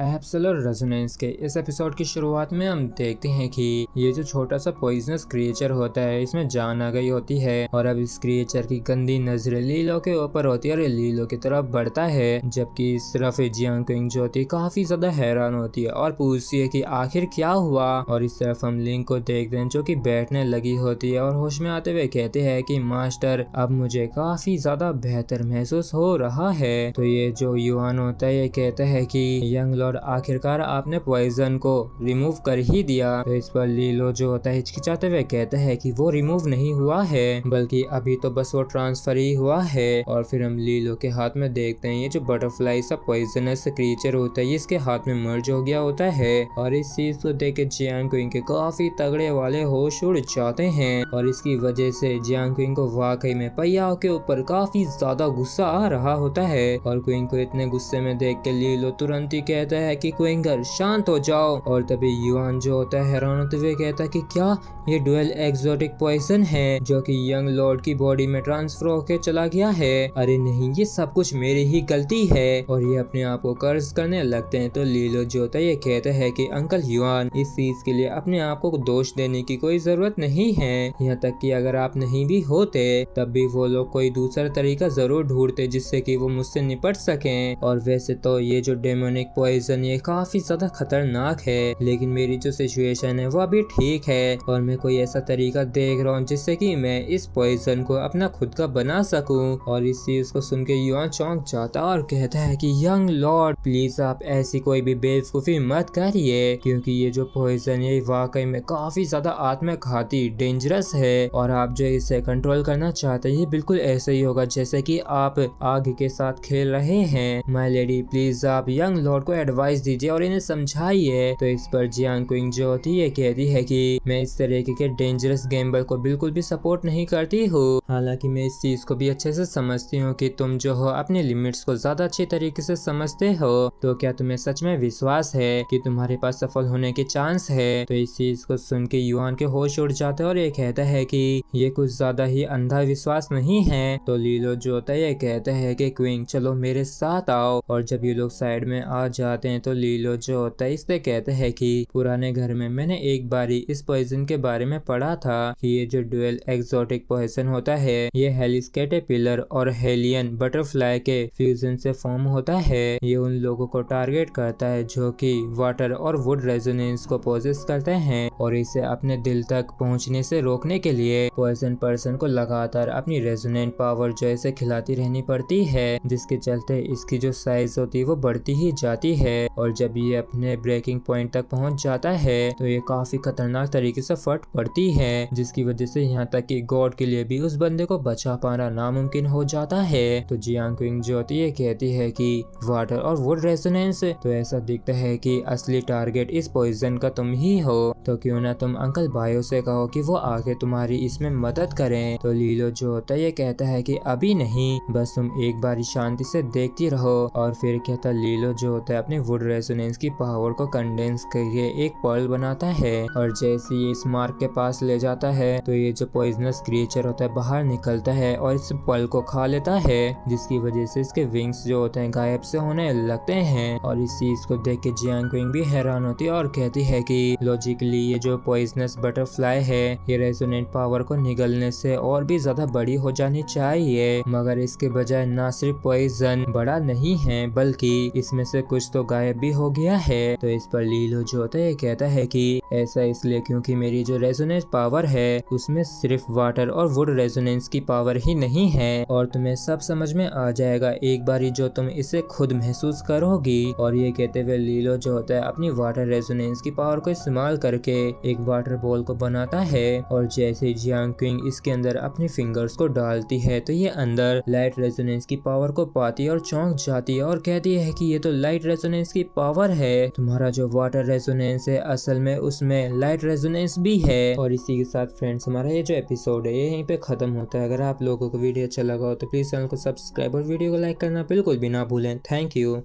Absolute resonance के इस episode की शुरुआत में हम देखते हैं कि ये जो छोटा सा पॉइजनस क्रिएचर होता है इसमें जान आ गई होती है और अब इस क्रिएचर की गंदी नजर लीलो के ऊपर होती है और लीलो की तरफ बढ़ता है, जबकि इस तरफ जियांग क्विंग जो होती है काफी ज्यादा हैरान होती है और पूछती है कि आखिर क्या हुआ। और इस तरफ हम लिंक को देखते हैं जो कि बैठने लगी होती है और होश में आते हुए कहते हैं कि मास्टर अब मुझे काफी ज्यादा बेहतर महसूस हो रहा है। तो ये जो युआन होता है ये कहता है कि यंग लॉर्ड आखिरकार आपने पॉइजन को रिमूव कर ही दिया। तो इस पर लीलो जो होता है हिचकिचाते हुए कहता है कि वो रिमूव नहीं हुआ है बल्कि अभी तो बस वो ट्रांसफर ही हुआ है। और फिर हम लीलो के हाथ में देखते हैं ये जो बटरफ्लाई सा पॉइजनस क्रिएचर होता है ये इसके हाथ में मर्ज हो गया होता है। और इस चीज को देख के जियांग क्विंग के काफी तगड़े वाले होश उड़ जाते हैं और इसकी वजह से जियांग क्विंग को वाकई में पैयाओ के ऊपर काफी ज्यादा गुस्सा आ रहा होता है। और क्विंग को इतने गुस्से में देख के लीलो तुरंत ही कहता है कि क्विंगर शांत हो जाओ। और तभी युआन जो होता है हैरान होते हुए कहता है कि क्या ये डुअल एक्सोटिक पॉइजन है जो कि यंग लॉर्ड की बॉडी में ट्रांसफर होके चला गया है। अरे नहीं, ये सब कुछ मेरी ही गलती है। और ये अपने आप को कर्ज करने लगते हैं। तो लीलो जो होता है ये कहता है कि अंकल युआन इस चीज के लिए अपने आप को दोष देने की कोई जरूरत नहीं है, यहाँ तक कि अगर आप नहीं भी होते तब भी वो लोग कोई दूसरा तरीका जरूर ढूंढते जिससे कि वो मुझसे निपट सकें। और वैसे तो ये जो डेमोनिक पॉइजन ये काफी ज्यादा खतरनाक है, लेकिन मेरी जो सिचुएशन है वो अभी ठीक है और मैं कोई ऐसा तरीका देख रहा हूँ जिससे कि मैं इस पॉइजन को अपना खुद का बना सकूं। और इस चीज को सुन के युआन चौंक जाता और कहता है कि यंग लॉर्ड प्लीज आप ऐसी कोई भी बेवकूफी मत करिए, क्योंकि ये जो पॉइजन है वाकई में काफी ज्यादा आत्मघाती डेंजरस है और आप जो इसे कंट्रोल करना चाहते हैं ये बिल्कुल ऐसे ही होगा जैसे कि आप आग के साथ खेल रहे हैं। माय लेडी प्लीज आप यंग लॉर्ड को एडवाइस दीजिए और इन्हें समझाइए। तो इस पर जियांग क्विंग जो होती है कहती है कि मैं इस तरीके के डेंजरस गैम्बल को बिल्कुल भी सपोर्ट नहीं करती हूँ, हालांकि मैं इस चीज को भी अच्छे से समझती हूँ कि तुम जो हो अपने लिमिट्स को ज्यादा अच्छी तरीके से समझते हो। तो क्या तुम्हें सच में विश्वास है कि तुम्हारे पास सफल होने के चांस है? तो इस चीज को सुन के युआन के होश उड़ जाते हैं और ये कहता है कि ये कुछ ज्यादा ही अंधा विश्वास नहीं है। तो लीलो जो होता है ये कहता है कि क्विंग चलो मेरे साथ आओ। और जब ये लोग साइड में आ जाते हैं तो लीलो जो होता है इससे कहते हैं कि पुराने घर में मैंने एक बारी इस पॉइजन के बारे में पढ़ा था कि ये जो डुअल एक्सोटिक पॉइजन होता है ये हेलिस कैटरपिलर और हेलियन बटरफ्लाई के फ्यूजन से फॉर्म होता है। ये उन लोगों को टारगेट करता है जो कि वाटर और वुड रेजोनेंस को पोजेस करते हैं और इसे अपने दिल तक पहुंचने से रोकने के लिए पॉइजन पर्सन को लगातार अपनी रेजोनेंट पावर जो इसे खिलाती रहनी पड़ती है, जिसके चलते इसकी जो साइज होती है वो बढ़ती ही जाती है। और जब ये अपने ब्रेकिंग पॉइंट तक पहुंच जाता है तो ये काफी खतरनाक तरीके से फट पड़ती है, जिसकी वजह से यहाँ तक कि गॉड के लिए भी उस बंदे को बचा पाना नामुमकिन हो जाता है। तो जियांग क्विंग जो होती है कहती है कि वाटर और वुड रेजोनेंस, तो ऐसा दिखता है कि असली टारगेट इस पॉइजन का तुम ही हो, तो क्यों ना तुम अंकल बायो से कहो कि वो आके तुम्हारी इसमें मदद करें। तो लीलो जो होता है ये कहता है कि अभी नहीं, बस तुम एक बार शांति से देखती रहो। और फिर कहता लीलो जो होता है अपने वुड रेजोनेंस की पावर को कंडेंस करके एक पर्ल बनाता है और जैसे ये इस मार्क के पास ले जाता है तो ये जो पॉइजनस क्रिएचर होता है बाहर निकलता है और इस पर्ल को खा लेता है, जिसकी वजह से इसके विंग्स जो होते हैं गायब से होने लगते हैं। और इस चीज को देख के जियांग क्विंग भी हैरान होती है और कहती है कि लॉजिकली ये जो पॉइजनस बटरफ्लाई है ये रेजोनेंट पावर को निगलने से और भी ज्यादा बड़ी हो जानी चाहिए, मगर इसके बजाय ना सिर्फ पॉइजन बड़ा नहीं है बल्कि इसमें से कुछ तो गायब भी हो गया है। तो इस पर लीलो जो होता है कहता है कि ऐसा इसलिए क्योंकि मेरी जो रेजोनेंस पावर है उसमें सिर्फ वाटर और वुड रेजोनेंस की पावर ही नहीं है और तुम्हें सब समझ में आ जाएगा एक बारी जो तुम इसे खुद महसूस करोगी। और ये कहते हुए लीलो जो होता है अपनी वाटर रेजोनेंस की पावर को इस्तेमाल करके एक वाटर बॉल को बनाता है और जैसे जियांग क्विंग इसके अंदर अपनी फिंगर्स को डालती है तो ये अंदर लाइट रेजोनेंस की पावर को पाती है और चौंक जाती है और कहती है कि ये तो लाइट रेजोनेंस की पावर है, तुम्हारा जो वाटर रेजोनेंस है असल में उसमें लाइट रेजोनेंस भी है। और इसी के साथ फ्रेंड्स हमारा ये जो एपिसोड है ये यहीं पे खत्म होता है। अगर आप लोगों को वीडियो अच्छा लगा हो तो प्लीज चैनल को सब्सक्राइब और वीडियो को लाइक करना बिल्कुल भी ना भूलें। Thank you.